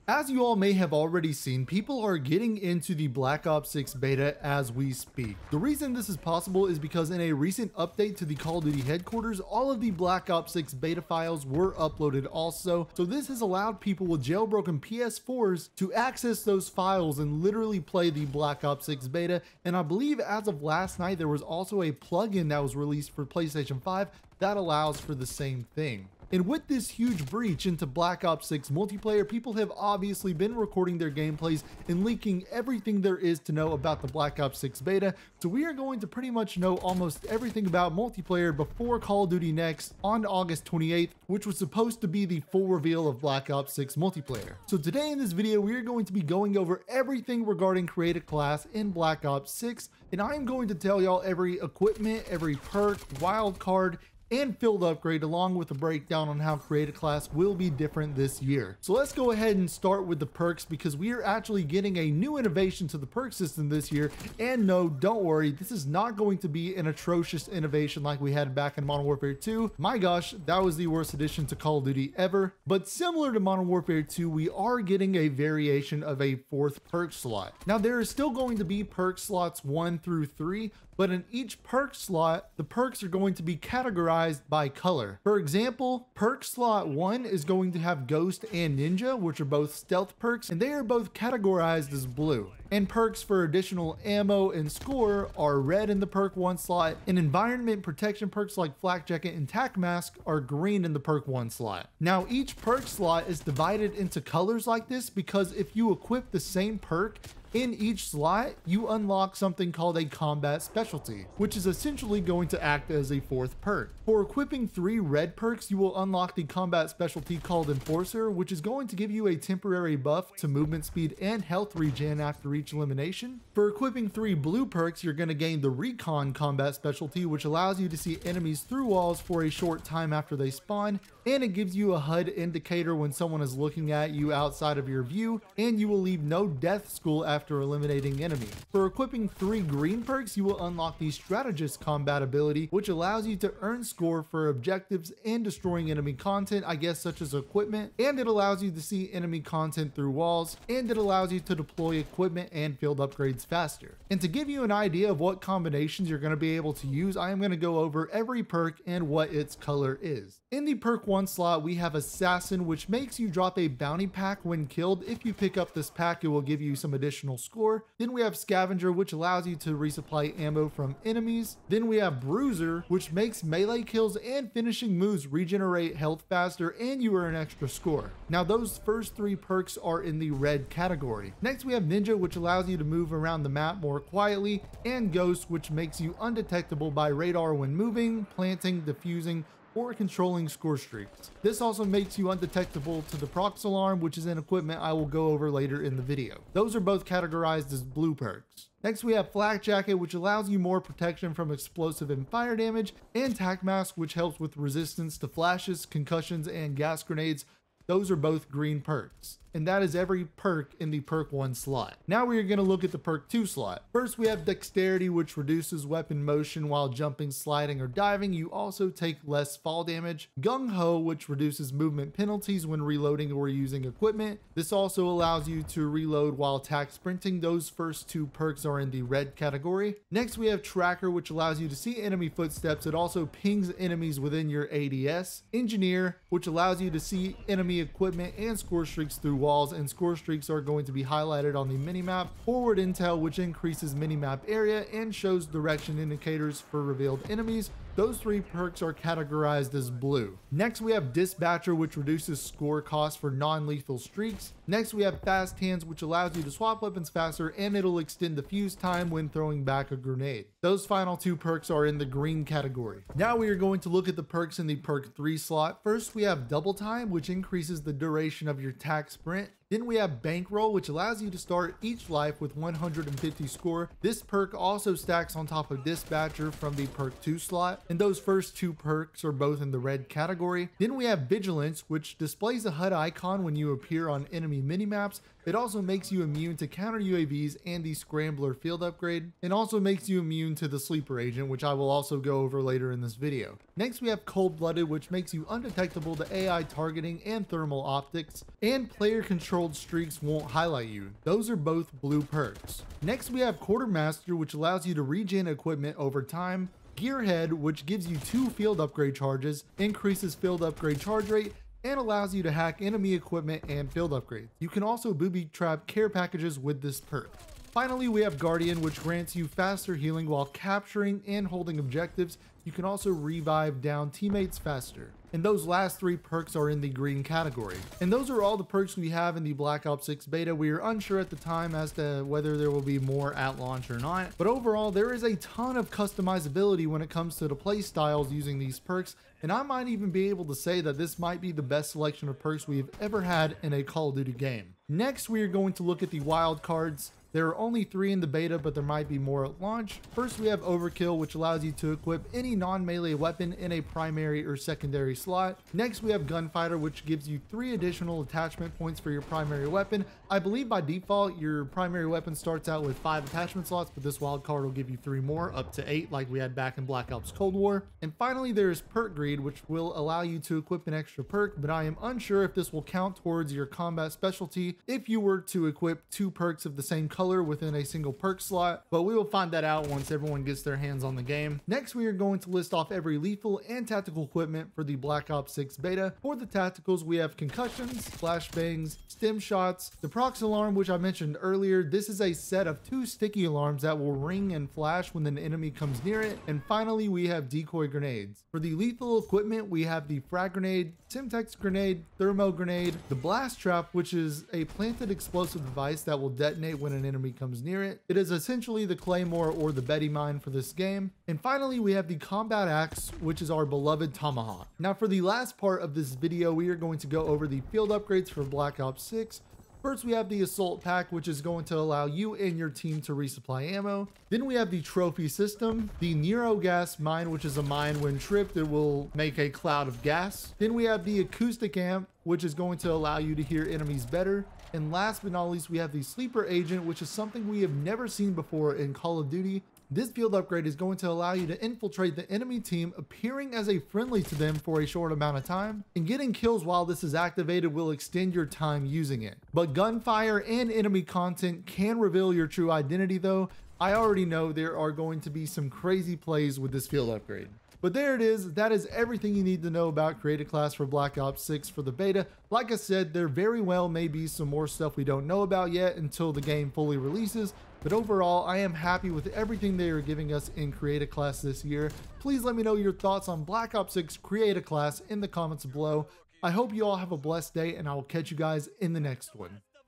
As you all may have already seen, people are getting into the Black Ops 6 beta as we speak. The reason this is possible is because in a recent update to the Call of Duty headquarters, all of the Black Ops 6 beta files were uploaded also. So this has allowed people with jailbroken PS4s to access those files and literally play the Black Ops 6 beta. And I believe as of last night, there was also a plugin that was released for PlayStation 5 that allows for the same thing. And with this huge breach into Black Ops 6 multiplayer, people have obviously been recording their gameplays and leaking everything there is to know about the Black Ops 6 beta. So we are going to pretty much know almost everything about multiplayer before Call of Duty Next on August 28th, which was supposed to be the full reveal of Black Ops 6 multiplayer. So today in this video, we are going to be going over everything regarding Create a Class in Black Ops 6. And I am going to tell y'all every equipment, every perk, wild card, and field upgrade, along with a breakdown on how Create a Class will be different this year. So let's go ahead and start with the perks, because we are actually getting a new innovation to the perk system this year. And no, don't worry, this is not going to be an atrocious innovation like we had back in Modern Warfare 2. My gosh, that was the worst addition to Call of Duty ever. But similar to Modern Warfare 2, we are getting a variation of a fourth perk slot. Now there is still going to be perk slots 1 through 3, but in each perk slot, the perks are going to be categorized by color. For example, perk slot 1 is going to have Ghost and Ninja, which are both stealth perks, and they are both categorized as blue. And perks for additional ammo and score are red in the perk 1 slot, and environment protection perks like Flak Jacket and Tac Mask are green in the perk 1 slot. Now each perk slot is divided into colors like this because if you equip the same perk in each slot, you unlock something called a combat specialty, which is essentially going to act as a fourth perk. For equipping 3 red perks, you will unlock the combat specialty called Enforcer, which is going to give you a temporary buff to movement speed and health regen after each elimination. For equipping 3 blue perks, you're going to gain the Recon combat specialty, which allows you to see enemies through walls for a short time after they spawn, and it gives you a HUD indicator when someone is looking at you outside of your view, and you will leave no death school after eliminating enemies. For equipping 3 green perks, you will unlock the Strategist combat ability, which allows you to earn score for objectives and destroying enemy content, I guess such as equipment, and it allows you to see enemy content through walls, and it allows you to deploy equipment and field upgrades faster. And to give you an idea of what combinations you're going to be able to use, I am going to go over every perk and what its color is. In the perk 1 slot, we have Assassin, which makes you drop a bounty pack when killed. If you pick up this pack, it will give you some additional score. Then we have Scavenger, which allows you to resupply ammo from enemies. Then we have Bruiser, which makes melee kills and finishing moves regenerate health faster, and you earn extra score. Now those first 3 perks are in the red category. Next we have Ninja, which allows you to move around the map more quietly, and Ghost, which makes you undetectable by radar when moving, planting, defusing, or controlling score streaks. This also makes you undetectable to the prox alarm, which is an equipment I will go over later in the video. Those are both categorized as blue perks. Next we have Flak Jacket, which allows you more protection from explosive and fire damage, and Tac Mask, which helps with resistance to flashes, concussions, and gas grenades. Those are both green perks. And that is every perk in the perk 1 slot. Now we are going to look at the perk 2 slot. First we have Dexterity, which reduces weapon motion while jumping, sliding, or diving. You also take less fall damage. Gung Ho, which reduces movement penalties when reloading or using equipment. This also allows you to reload while attack sprinting. Those first 2 perks are in the red category. Next we have Tracker, which allows you to see enemy footsteps. It also pings enemies within your ADS. Engineer, which allows you to see enemy equipment and score streaks through walls, and score streaks are going to be highlighted on the minimap. Forward Intel, which increases minimap area and shows direction indicators for revealed enemies. Those 3 perks are categorized as blue. Next we have Dispatcher, which reduces score cost for non-lethal streaks. Next we have Fast Hands, which allows you to swap weapons faster, and it'll extend the fuse time when throwing back a grenade. Those final 2 perks are in the green category. Now we are going to look at the perks in the perk 3 slot. First we have Double Time, which increases the duration of your tac sprint. Then we have Bankroll, which allows you to start each life with 150 score. This perk also stacks on top of Dispatcher from the perk 2 slot. and those first two perks are both in the red category. Then we have Vigilance, which displays a HUD icon when you appear on enemy minimaps. It also makes you immune to counter UAVs and the Scrambler field upgrade, and also makes you immune to the Sleeper Agent, which I will also go over later in this video. Next we have Cold-Blooded, which makes you undetectable to AI targeting and thermal optics, and player controlled streaks won't highlight you. Those are both blue perks. Next we have Quartermaster, which allows you to regen equipment over time. Gearhead, which gives you 2 field upgrade charges, increases field upgrade charge rate, and allows you to hack enemy equipment and field upgrades. You can also booby trap care packages with this perk. Finally, we have Guardian, which grants you faster healing while capturing and holding objectives. You can also revive down teammates faster. And those last 3 perks are in the green category. And those are all the perks we have in the Black Ops 6 beta. We are unsure at the time as to whether there will be more at launch or not. But overall, there is a ton of customizability when it comes to the play styles using these perks. And I might even be able to say that this might be the best selection of perks we've ever had in a Call of Duty game. Next, we are going to look at the Wildcards. There are only 3 in the beta, but there might be more at launch. First, we have Overkill, which allows you to equip any non-melee weapon in a primary or secondary slot. Next, we have Gunfighter, which gives you 3 additional attachment points for your primary weapon. I believe by default, your primary weapon starts out with 5 attachment slots, but this wildcard will give you 3 more, up to 8, like we had back in Black Ops Cold War. And finally, there is Perk Greed, which will allow you to equip an extra perk, but I am unsure if this will count towards your combat specialty if you were to equip 2 perks of the same color within a single perk slot, but we will find that out once everyone gets their hands on the game. Next, we are going to list off every lethal and tactical equipment for the Black Ops 6 beta. For the tacticals, we have concussions, flashbangs, stim shots, the prox alarm, which I mentioned earlier. This is a set of 2 sticky alarms that will ring and flash when an enemy comes near it. And finally, we have decoy grenades. For the lethal equipment, we have the frag grenade, Simtex grenade, thermo grenade, the blast trap, which is a planted explosive device that will detonate when an enemy comes near it. It is essentially the Claymore or the Betty Mine for this game. And finally, we have the combat axe, which is our beloved Tomahawk. Now, for the last part of this video, we are going to go over the field upgrades for Black Ops 6. First, we have the Assault Pack, which is going to allow you and your team to resupply ammo. Then we have the Trophy System, the Nero Gas Mine, which is a mine when tripped, it will make a cloud of gas. Then we have the Acoustic Amp, which is going to allow you to hear enemies better. And last but not least, we have the Sleeper Agent, which is something we have never seen before in Call of Duty. This field upgrade is going to allow you to infiltrate the enemy team, appearing as a friendly to them for a short amount of time, and getting kills while this is activated will extend your time using it. But gunfire and enemy content can reveal your true identity though. I already know there are going to be some crazy plays with this field upgrade. But there it is. That is everything you need to know about Create a Class for Black Ops 6 for the beta. Like I said, there very well may be some more stuff we don't know about yet until the game fully releases. But overall, I am happy with everything they are giving us in Create a Class this year. Please let me know your thoughts on Black Ops 6 Create a Class in the comments below. I hope you all have a blessed day, and I will catch you guys in the next one.